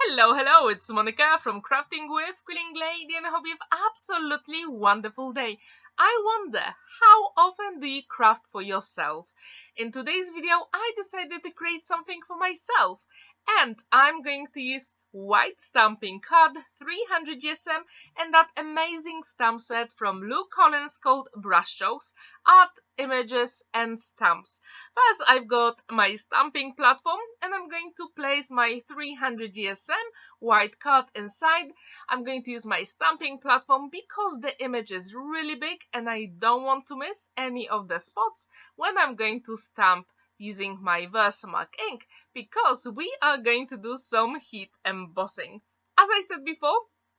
Hello, it's Monica from Crafting with Quilling Lady, and I hope you have absolutely wonderful day. I wonder, how often do you craft for yourself? In today's video, I decided to create something for myself, and I'm going to use white stamping card, 300 GSM, and that amazing stamp set from Luke Collins called Brushstrokes, Art, Images and Stamps. First, I've got my stamping platform, and I'm going to place my 300 GSM white card inside. I'm going to use my stamping platform because the image is really big and I don't want to miss any of the spots when I'm going to stamp using my Versamark ink, because we are going to do some heat embossing. As I said before,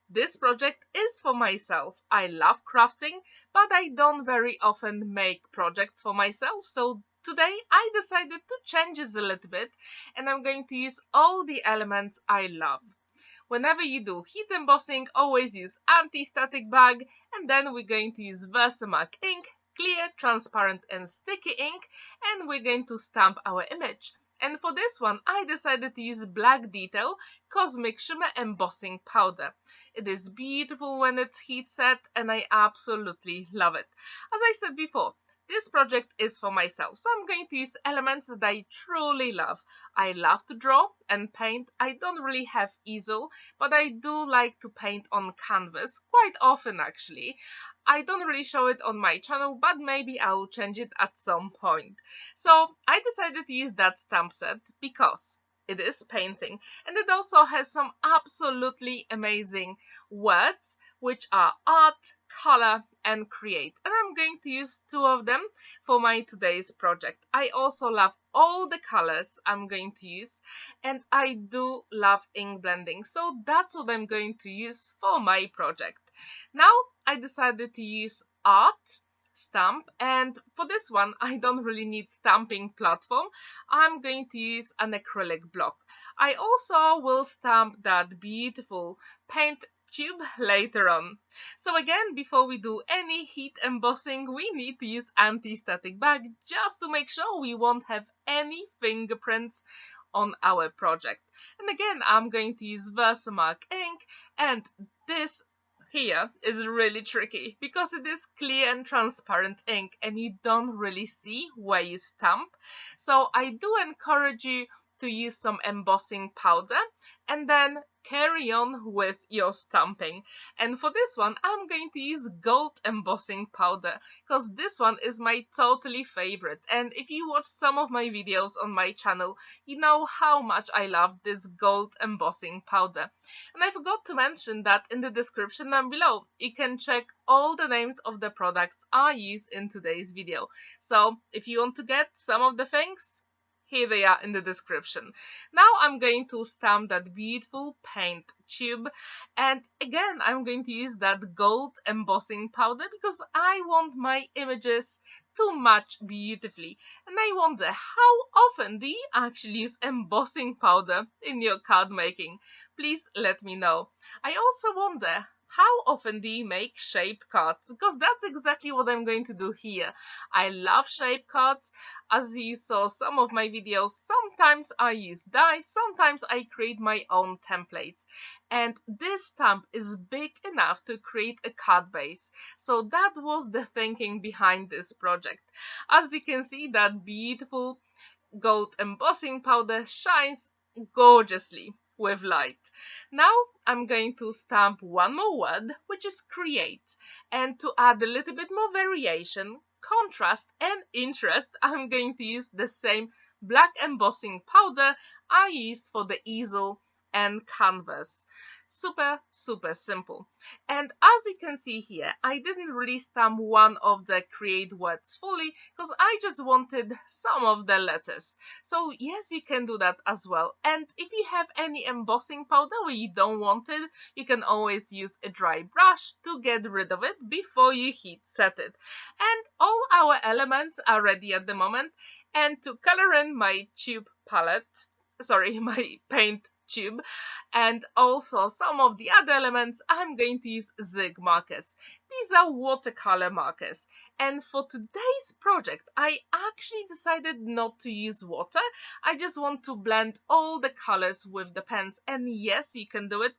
this project is for myself. I love crafting, but I don't very often make projects for myself, so today I decided to change this a little bit, and I'm going to use all the elements I love. Whenever you do heat embossing, always use anti-static bag, and then we're going to use Versamark ink, clear, transparent and sticky ink, and we're going to stamp our image. And for this one, I decided to use Black Detail Cosmic Shimmer Embossing Powder. It is beautiful when it's heat set, and I absolutely love it. As I said before, this project is for myself, so I'm going to use elements that I truly love. I love to draw and paint. I don't really have easel, but I do like to paint on canvas, quite often actually. I don't really show it on my channel, but maybe I'll change it at some point. So I decided to use that stamp set because it is painting, and it also has some absolutely amazing words, which are art, color and create, and I'm going to use two of them for my today's project. I also love all the colors I'm going to use, and I do love ink blending, so that's what I'm going to use for my project. Now I decided to use art stamp, and for this one I don't really need stamping platform. I'm going to use an acrylic block. I also will stamp that beautiful paint tube later on. So again, before we do any heat embossing, we need to use anti-static bag just to make sure we won't have any fingerprints on our project. And again, I'm going to use Versamark ink, and this here is really tricky because it is clear and transparent ink and you don't really see where you stamp. So I do encourage you to use some embossing powder and then carry on with your stamping. And for this one, I'm going to use gold embossing powder because this one is my totally favorite. And if you watch some of my videos on my channel, you know how much I love this gold embossing powder. And I forgot to mention that in the description down below, you can check all the names of the products I use in today's video. So if you want to get some of the things, here they are in the description. Now I'm going to stamp that beautiful paint tube, and again I'm going to use that gold embossing powder because I want my images to match beautifully. And I wonder, how often do you actually use embossing powder in your card making? Please let me know. I also wonder, how often do you make shaped cards? Because that's exactly what I'm going to do here. I love shaped cards. As you saw some of my videos, sometimes I use dies, sometimes I create my own templates. And this stamp is big enough to create a card base. So that was the thinking behind this project. As you can see, that beautiful gold embossing powder shines gorgeously with light. Now I'm going to stamp one more word, which is create, and to add a little bit more variation, contrast and interest, I'm going to use the same black embossing powder I used for the easel and canvas. Super simple. And as you can see here, I didn't really stamp one of the create words fully because I just wanted some of the letters. So yes, you can do that as well. And if you have any embossing powder where you don't want it, you can always use a dry brush to get rid of it before you heat set it. And all our elements are ready at the moment. And to color in my tube palette, sorry, my paint tube, and also some of the other elements I'm going to use zig markers. These are watercolor markers, and for today's project I actually decided not to use water. I just want to blend all the colors with the pens, and yes, you can do it,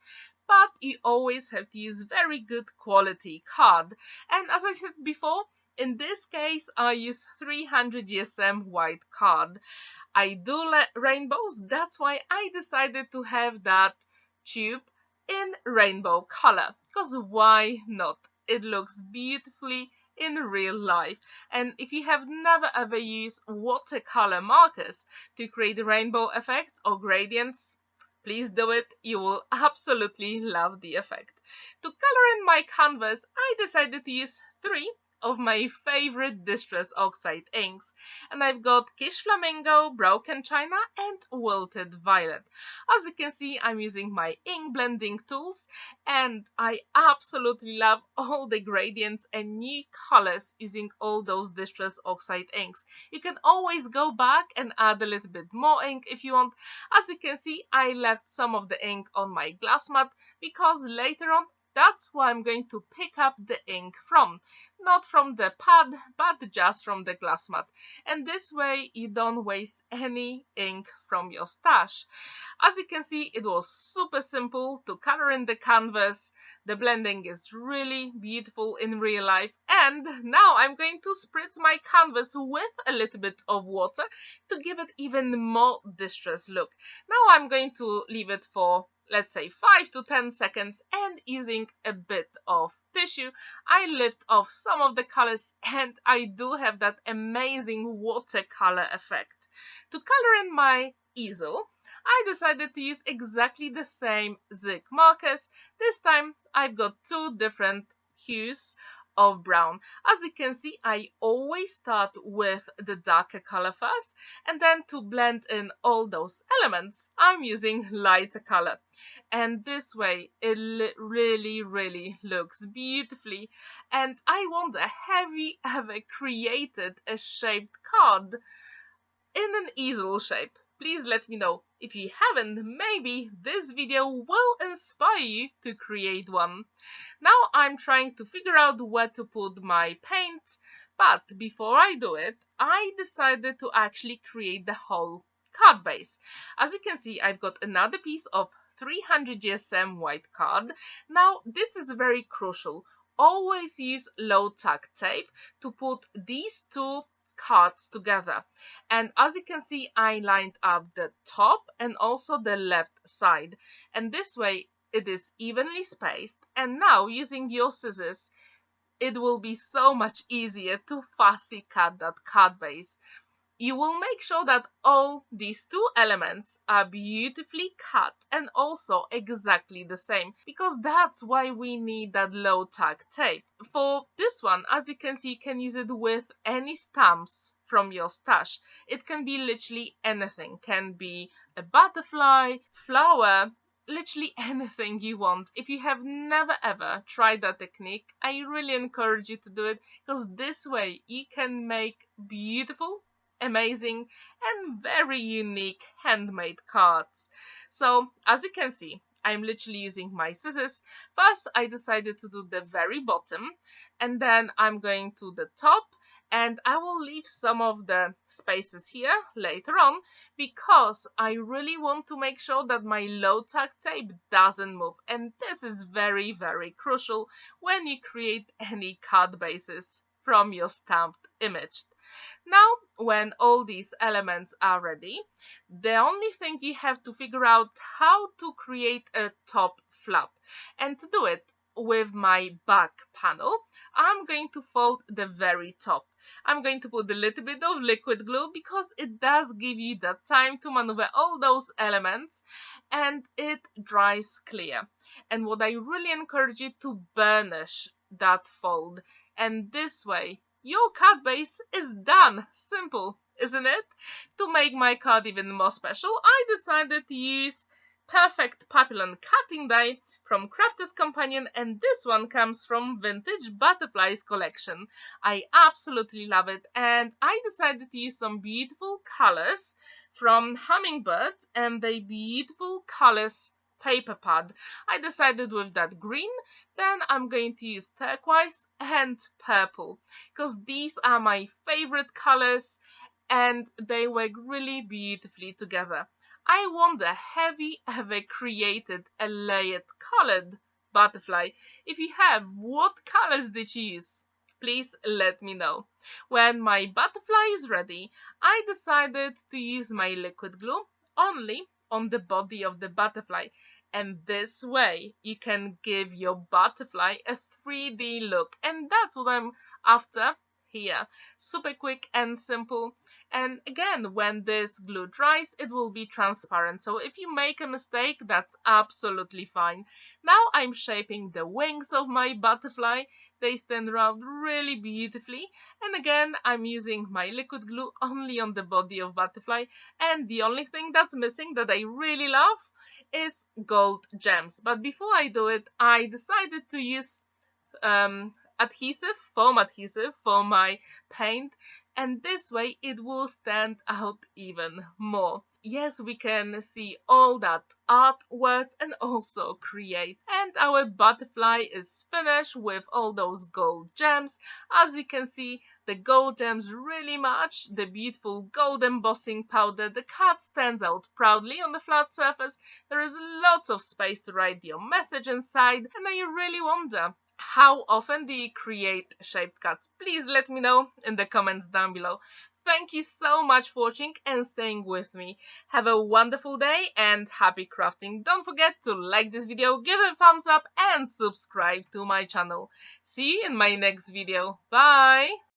but you always have to use very good quality card. And as I said before, in this case I use 300 GSM white card. I do rainbows, that's why I decided to have that tube in rainbow color, because why not? It looks beautifully in real life. And if you have never ever used watercolor markers to create rainbow effects or gradients, please do it. You will absolutely love the effect. To color in my canvas, I decided to use 3 of my favorite Distress Oxide inks, and I've got Kitsch Flamingo, Broken China and Wilted Violet. As you can see, I'm using my ink blending tools, and I absolutely love all the gradients and new colors using all those Distress Oxide inks. You can always go back and add a little bit more ink if you want. As you can see, I left some of the ink on my glass mat because later on that's where I'm going to pick up the ink from. Not from the pad, but just from the glass mat. And this way you don't waste any ink from your stash. As you can see, it was super simple to color in the canvas. The blending is really beautiful in real life. And now I'm going to spritz my canvas with a little bit of water to give it even more distressed look. Now I'm going to leave it for, let's say, 5 to 10 seconds, and using a bit of tissue I lift off some of the colors, and I do have that amazing watercolor effect. To color in my easel, I decided to use exactly the same zig markers. This time I've got 2 different hues of brown. As you can see, I always start with the darker color first, and then to blend in all those elements I'm using lighter color. And this way it really looks beautifully. And I wonder, have you ever created a shaped card in an easel shape? Please let me know. If you haven't, maybe this video will inspire you to create one. Now I'm trying to figure out where to put my paint, but before I do it, I decided to actually create the whole card base. As you can see, I've got another piece of 300 GSM white card. Now this is very crucial. Always use low tack tape to put these 2 cards together. And as you can see, I lined up the top and also the left side, and this way it is evenly spaced. And now using your scissors, it will be so much easier to fussy cut that card base. You will make sure that all these 2 elements are beautifully cut and also exactly the same, because that's why we need that low tack tape. For this one, as you can see, you can use it with any stamps from your stash. It can be literally anything. Can be a butterfly, flower, literally anything you want. If you have never ever tried that technique, I really encourage you to do it, because this way you can make beautiful, amazing and very unique handmade cards. So as you can see, I'm literally using my scissors. First I decided to do the very bottom, and then I'm going to the top, and I will leave some of the spaces here later on, because I really want to make sure that my low tack tape doesn't move, and this is very crucial when you create any card bases from your stamped image. Now, when all these elements are ready, the only thing you have to figure out how to create a top flap. And to do it with my back panel, I'm going to fold the very top. I'm going to put a little bit of liquid glue because it does give you that time to maneuver all those elements, and it dries clear. And what I really encourage you to burnish that fold, and this way your card base is done. Simple, isn't it? To make my card even more special, I decided to use perfect Papillon cutting die from Crafter's Companion, and this one comes from Vintage Butterflies collection. I absolutely love it, and I decided to use some beautiful colors from Hummingbirds and the beautiful colors paper pad. I decided with that green, then I'm going to use turquoise and purple because these are my favorite colors and they work really beautifully together. I wonder, have you ever created a layered colored butterfly? If you have, what colors did you use? Please let me know. When my butterfly is ready, I decided to use my liquid glue only on the body of the butterfly. And this way you can give your butterfly a 3D look. And that's what I'm after here. Super quick and simple. And again, when this glue dries, it will be transparent. So if you make a mistake, that's absolutely fine. Now I'm shaping the wings of my butterfly. They stand around really beautifully. And again, I'm using my liquid glue only on the body of butterfly. And the only thing that's missing that I really love is gold gems. But before I do it, I decided to use foam adhesive for my paint, and this way it will stand out even more. Yes, we can see all that art words and also create. And our butterfly is finished with all those gold gems. As you can see, the gold gems really match the beautiful gold embossing powder. The card stands out proudly on the flat surface. There is lots of space to write your message inside, and I really wonder, how often do you create shaped cards? Please let me know in the comments down below. Thank you so much for watching and staying with me. Have a wonderful day and happy crafting. Don't forget to like this video, give it a thumbs up and subscribe to my channel. See you in my next video. Bye!